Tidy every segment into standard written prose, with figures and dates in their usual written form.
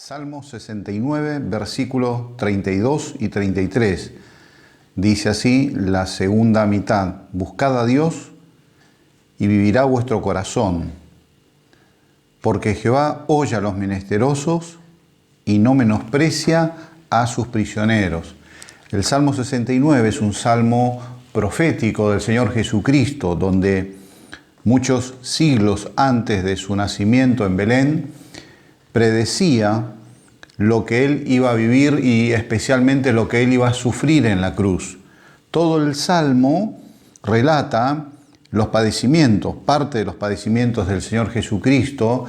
Salmo 69, versículos 32 y 33. Dice así la segunda mitad: Buscad a Dios y vivirá vuestro corazón, porque Jehová oye a los menesterosos y no menosprecia a sus prisioneros. El Salmo 69 es un salmo profético del Señor Jesucristo, donde muchos siglos antes de su nacimiento en Belén, predecía lo que él iba a vivir y especialmente lo que él iba a sufrir en la cruz. Todo el Salmo relata los padecimientos, parte de los padecimientos del Señor Jesucristo,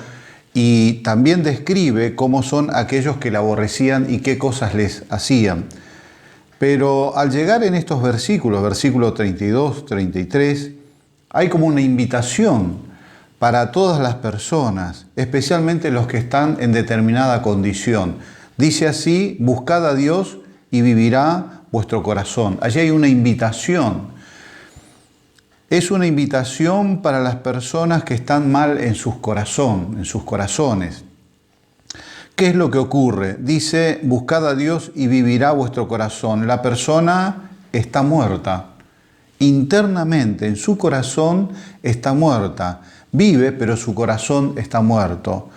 y también describe cómo son aquellos que le aborrecían y qué cosas les hacían. Pero al llegar en estos versículos 32, 33, hay como una invitación para todas las personas, especialmente los que están en determinada condición. Dice así: buscad a Dios y vivirá vuestro corazón. Allí hay una invitación. Es una invitación para las personas que están mal en sus corazones. ¿Qué es lo que ocurre? Dice: buscad a Dios y vivirá vuestro corazón. La persona está muerta. Internamente, en su corazón está muerta. Vive, pero su corazón está muerto.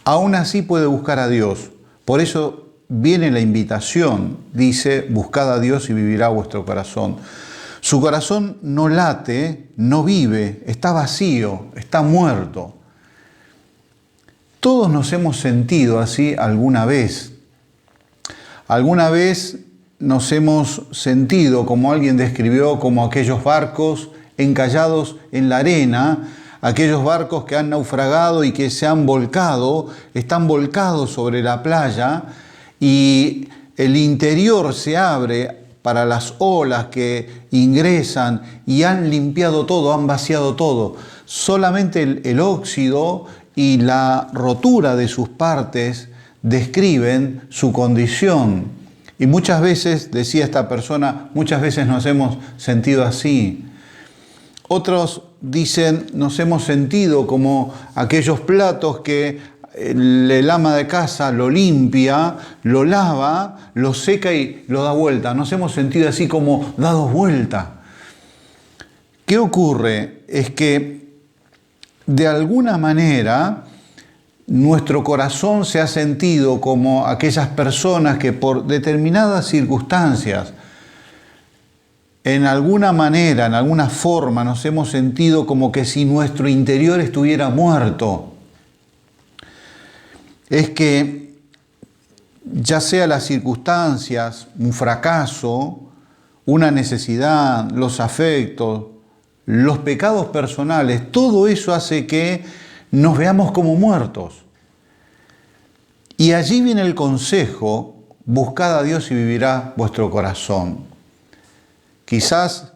Aún así puede buscar a Dios. Por eso viene la invitación. Dice: buscad a Dios y vivirá vuestro corazón. Su corazón no late, no vive, está vacío, está muerto. Todos nos hemos sentido así alguna vez. Alguna vez nos hemos sentido, como alguien describió, como aquellos barcos encallados en la arena, aquellos barcos que han naufragado y que se han volcado, están volcados sobre la playa y el interior se abre para las olas que ingresan y han limpiado todo, han vaciado todo. Solamente el óxido y la rotura de sus partes describen su condición. Y muchas veces, decía esta persona, muchas veces nos hemos sentido así. Otros dicen: nos hemos sentido como aquellos platos que el ama de casa lo limpia, lo lava, lo seca y lo da vuelta. Nos hemos sentido así como dados vuelta. ¿Qué ocurre? Es que de alguna manera nuestro corazón se ha sentido como aquellas personas que por determinadas circunstancias, en alguna manera, en alguna forma, nos hemos sentido como que si nuestro interior estuviera muerto. Es que ya sea las circunstancias, un fracaso, una necesidad, los afectos, los pecados personales, todo eso hace que nos veamos como muertos. Y allí viene el consejo: buscad a Dios y vivirá vuestro corazón. Quizás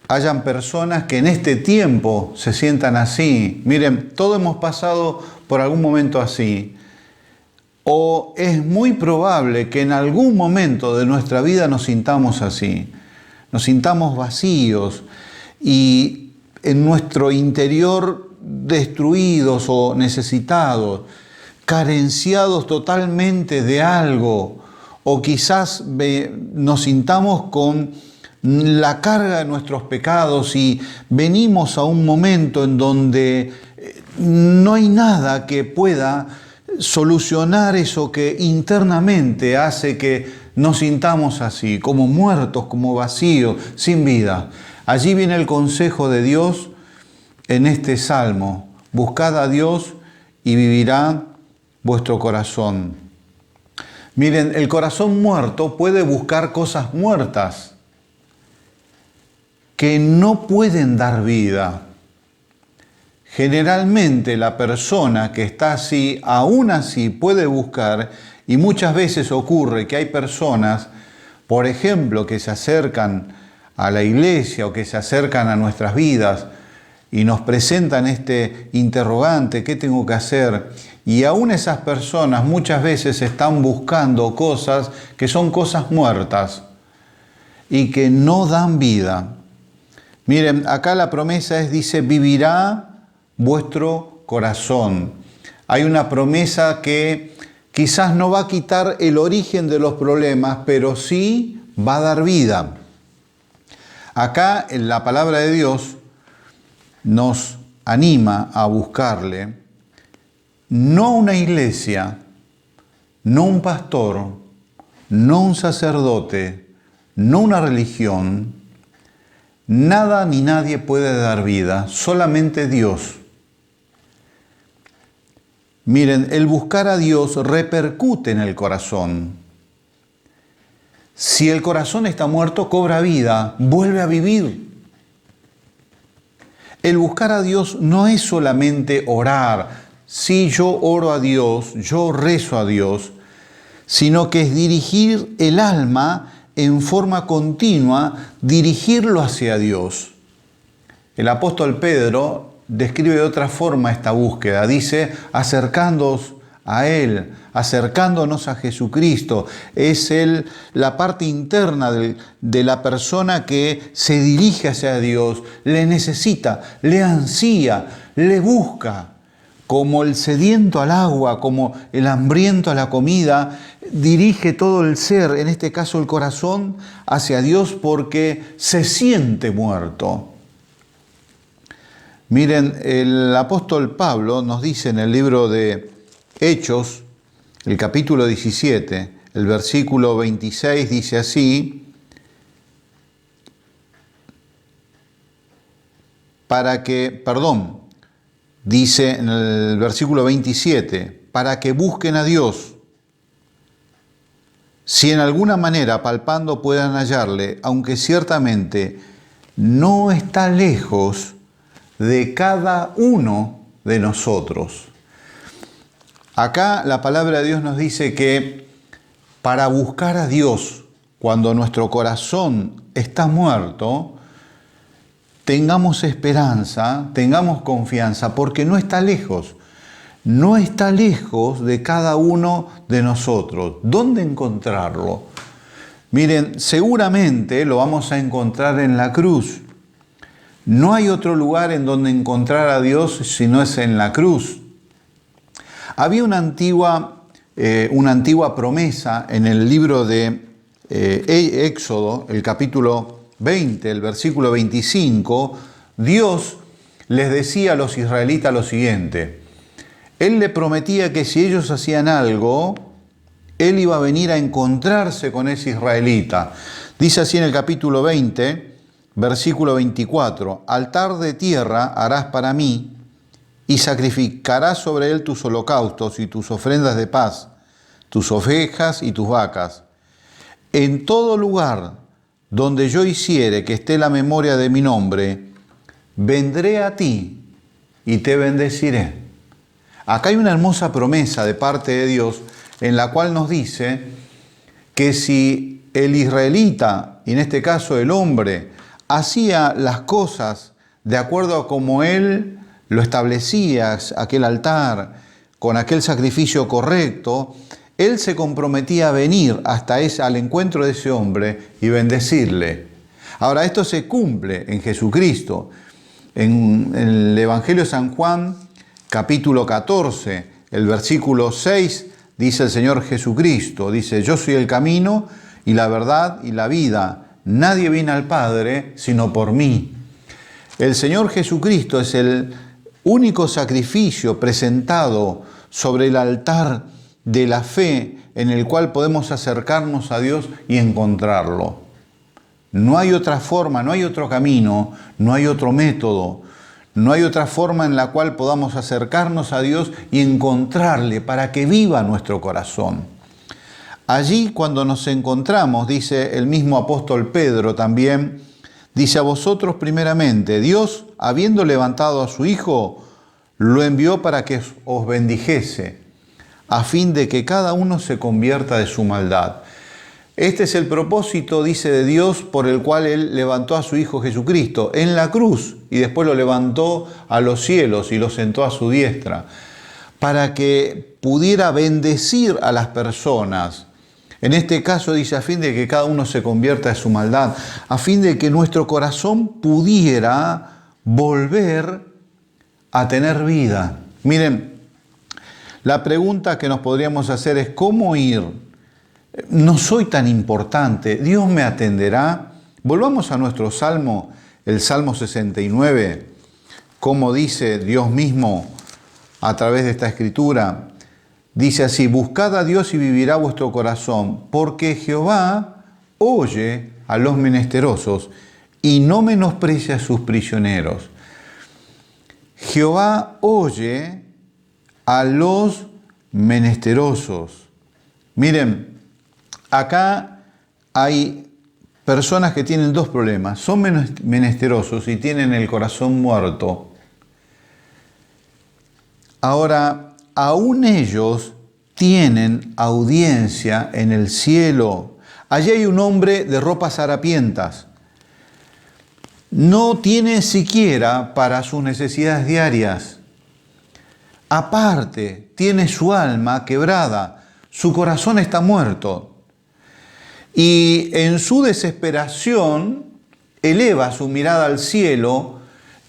hayan personas que en este tiempo se sientan así. Miren, todos hemos pasado por algún momento así. O es muy probable que en algún momento de nuestra vida nos sintamos así. Nos sintamos vacíos y en nuestro interior destruidos o necesitados, carenciados totalmente de algo. O quizás nos sintamos con la carga de nuestros pecados y venimos a un momento en donde no hay nada que pueda solucionar eso que internamente hace que nos sintamos así, como muertos, como vacíos, sin vida. Allí viene el consejo de Dios en este salmo: buscad a Dios y vivirá vuestro corazón. Miren, el corazón muerto puede buscar cosas muertas que no pueden dar vida. Generalmente la persona que está así, aún así puede buscar, y muchas veces ocurre que hay personas, por ejemplo, que se acercan a la iglesia o que se acercan a nuestras vidas y nos presentan este interrogante: ¿qué tengo que hacer? Y aún esas personas muchas veces están buscando cosas que son cosas muertas y que no dan vida. Miren, acá la promesa dice: vivirá vuestro corazón. Hay una promesa que quizás no va a quitar el origen de los problemas, pero sí va a dar vida. Acá en la palabra de Dios nos anima a buscarle, no una iglesia, no un pastor, no un sacerdote, no una religión. Nada ni nadie puede dar vida, solamente Dios. Miren, el buscar a Dios repercute en el corazón. Si el corazón está muerto, cobra vida, vuelve a vivir. El buscar a Dios no es solamente orar. Si yo oro a Dios, yo rezo a Dios, sino que es dirigir el alma en forma continua, dirigirlo hacia Dios. El apóstol Pedro describe de otra forma esta búsqueda. Dice, acercándonos a Él, acercándonos a Jesucristo. Es la parte interna de la persona que se dirige hacia Dios, le necesita, le ansía, le busca. Como el sediento al agua, como el hambriento a la comida, dirige todo el ser, en este caso el corazón, hacia Dios porque se siente muerto. Miren, el apóstol Pablo nos dice en el libro de Hechos, el capítulo 17, el versículo 26, dice así, dice en el versículo 27, para que busquen a Dios, si en alguna manera palpando puedan hallarle, aunque ciertamente no está lejos de cada uno de nosotros. Acá la palabra de Dios nos dice que para buscar a Dios, cuando nuestro corazón está muerto, tengamos esperanza, tengamos confianza, porque no está lejos. No está lejos de cada uno de nosotros. ¿Dónde encontrarlo? Miren, seguramente lo vamos a encontrar en la cruz. No hay otro lugar en donde encontrar a Dios si no es en la cruz. Había una antigua promesa en el libro de Éxodo, el capítulo 20, el versículo 25, Dios les decía a los israelitas lo siguiente. Él le prometía que si ellos hacían algo, Él iba a venir a encontrarse con ese israelita. Dice así en el capítulo 20, versículo 24, altar de tierra harás para mí y sacrificarás sobre él tus holocaustos y tus ofrendas de paz, tus ovejas y tus vacas. En todo lugar donde yo hiciere que esté la memoria de mi nombre, vendré a ti y te bendeciré. Acá hay una hermosa promesa de parte de Dios en la cual nos dice que si el israelita, y en este caso el hombre, hacía las cosas de acuerdo a como él lo establecía, aquel altar, con aquel sacrificio correcto, él se comprometía a venir al encuentro de ese hombre y bendecirle. Ahora, esto se cumple en Jesucristo. En el Evangelio de San Juan, capítulo 14, el versículo 6, dice el Señor Jesucristo, dice, yo soy el camino y la verdad y la vida. Nadie viene al Padre sino por mí. El Señor Jesucristo es el único sacrificio presentado sobre el altar de la fe en el cual podemos acercarnos a Dios y encontrarlo. No hay otra forma, no hay otro camino, no hay otro método, no hay otra forma en la cual podamos acercarnos a Dios y encontrarle para que viva nuestro corazón. Allí cuando nos encontramos, dice el mismo apóstol Pedro también, dice a vosotros primeramente, Dios, habiendo levantado a su Hijo, lo envió para que os bendijese, a fin de que cada uno se convierta de su maldad. Este es el propósito, dice, de Dios por el cual Él levantó a su Hijo Jesucristo en la cruz y después lo levantó a los cielos y lo sentó a su diestra, para que pudiera bendecir a las personas. En este caso dice, a fin de que cada uno se convierta de su maldad, a fin de que nuestro corazón pudiera volver a tener vida. Miren, La pregunta que nos podríamos hacer es, ¿cómo ir? No soy tan importante, Dios me atenderá. Volvamos a nuestro Salmo, el Salmo 69, como dice Dios mismo a través de esta escritura. Dice así: buscad a Dios y vivirá vuestro corazón, porque Jehová oye a los menesterosos y no menosprecia a sus prisioneros. Jehová oye a los menesterosos. Miren, acá hay personas que tienen dos problemas. Son menesterosos y tienen el corazón muerto. Ahora, aún ellos tienen audiencia en el cielo. Allí hay un hombre de ropas harapientas. No tiene siquiera para sus necesidades diarias. Aparte, tiene su alma quebrada. Su corazón está muerto. Y en su desesperación eleva su mirada al cielo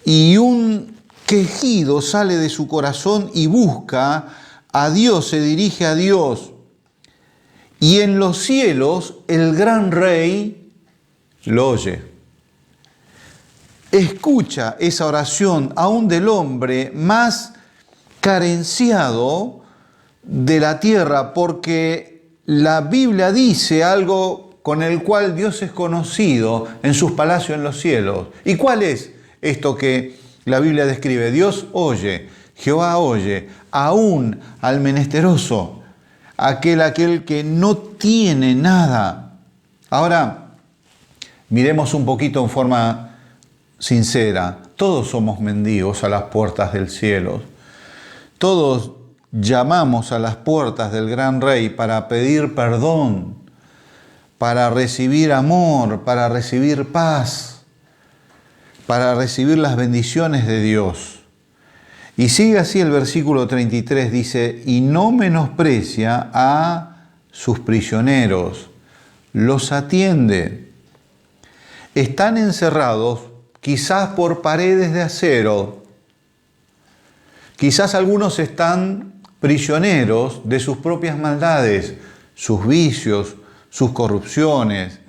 y un quejido sale de su corazón y busca a Dios, se dirige a Dios. Y en los cielos el gran rey lo oye. Escucha esa oración aún del hombre más carenciado de la tierra, porque la Biblia dice algo con el cual Dios es conocido en sus palacios en los cielos. ¿Y cuál es esto que la Biblia describe? Dios oye, Jehová oye, aún al menesteroso, aquel que no tiene nada. Ahora, miremos un poquito en forma sincera. Todos somos mendigos a las puertas del cielo. Todos llamamos a las puertas del gran rey para pedir perdón, para recibir amor, para recibir paz, para recibir las bendiciones de Dios. Y sigue así el versículo 33, dice: y no menosprecia a sus prisioneros, los atiende. Están encerrados quizás por paredes de acero. Quizás algunos están prisioneros de sus propias maldades, sus vicios, sus corrupciones,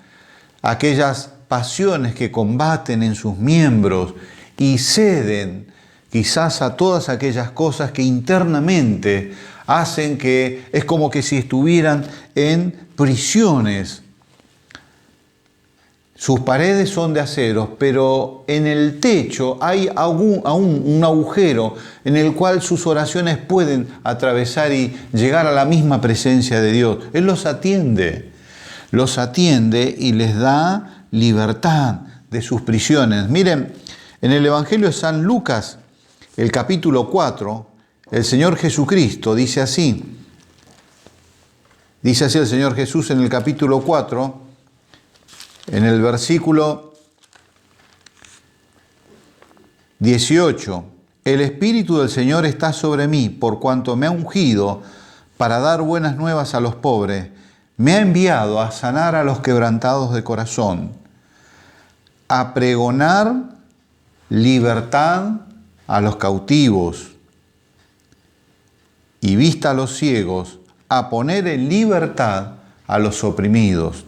aquellas pasiones que combaten en sus miembros y ceden quizás a todas aquellas cosas que internamente hacen que es como que si estuvieran en prisiones. Sus paredes son de acero, pero en el techo hay aún un agujero en el cual sus oraciones pueden atravesar y llegar a la misma presencia de Dios. Él los atiende y les da libertad de sus prisiones. Miren, en el Evangelio de San Lucas, el capítulo 4, el Señor Jesucristo dice así el Señor Jesús en el capítulo 4, en el versículo 18, el Espíritu del Señor está sobre mí, por cuanto me ha ungido para dar buenas nuevas a los pobres, me ha enviado a sanar a los quebrantados de corazón, a pregonar libertad a los cautivos y vista a los ciegos, a poner en libertad a los oprimidos.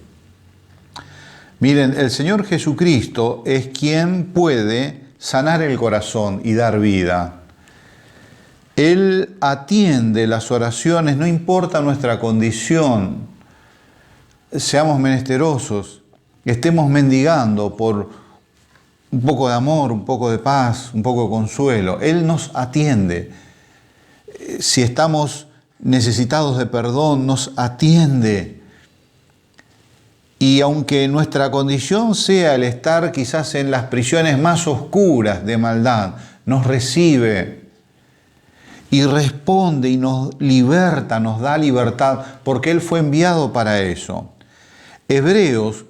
Miren, el Señor Jesucristo es quien puede sanar el corazón y dar vida. Él atiende las oraciones, no importa nuestra condición, seamos menesterosos, estemos mendigando por un poco de amor, un poco de paz, un poco de consuelo. Él nos atiende. Si estamos necesitados de perdón, nos atiende. Y aunque nuestra condición sea el estar quizás en las prisiones más oscuras de maldad, nos recibe y responde y nos liberta, nos da libertad, porque Él fue enviado para eso. Hebreos,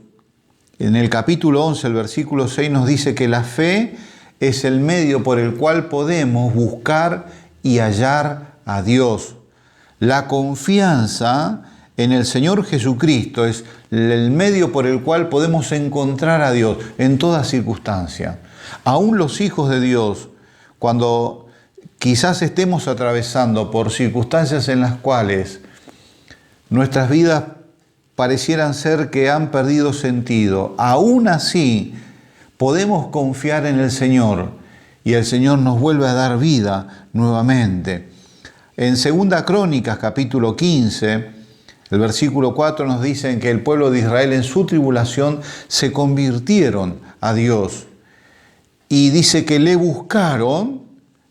en el capítulo 11, el versículo 6, nos dice que la fe es el medio por el cual podemos buscar y hallar a Dios. La confianza en el Señor Jesucristo es el medio por el cual podemos encontrar a Dios en toda circunstancia. Aún los hijos de Dios, cuando quizás estemos atravesando por circunstancias en las cuales nuestras vidas parecieran ser que han perdido sentido. Aún así, podemos confiar en el Señor y el Señor nos vuelve a dar vida nuevamente. En 2 Crónicas, capítulo 15, el versículo 4 nos dice que el pueblo de Israel en su tribulación se convirtieron a Dios. Y dice que le buscaron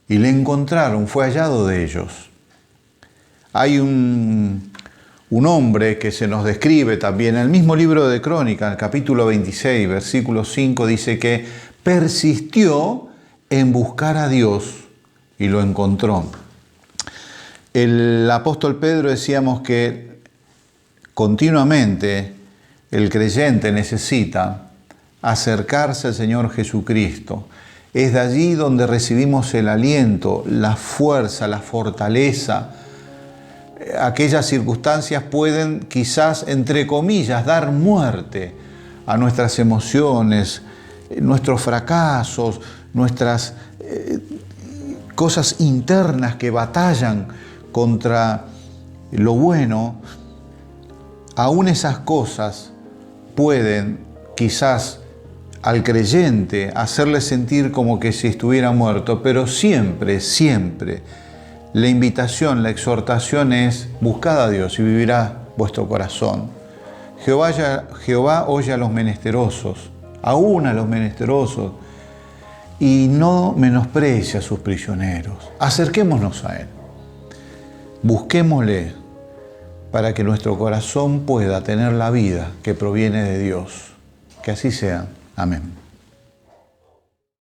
y le encontraron, fue hallado de ellos. Hay un hombre que se nos describe también en el mismo libro de Crónicas, el capítulo 26, versículo 5, dice que persistió en buscar a Dios y lo encontró. El apóstol Pedro decíamos que continuamente el creyente necesita acercarse al Señor Jesucristo. Es de allí donde recibimos el aliento, la fuerza, la fortaleza. Aquellas circunstancias pueden quizás, entre comillas, dar muerte a nuestras emociones, nuestros fracasos, nuestras cosas internas que batallan contra lo bueno. Aún esas cosas pueden quizás al creyente hacerle sentir como que si estuviera muerto, pero siempre, siempre la invitación, la exhortación es: buscad a Dios y vivirá vuestro corazón. Jehová oye a los menesterosos, aún a los menesterosos, y no menosprecia a sus prisioneros. Acerquémonos a Él, busquémosle para que nuestro corazón pueda tener la vida que proviene de Dios. Que así sea. Amén.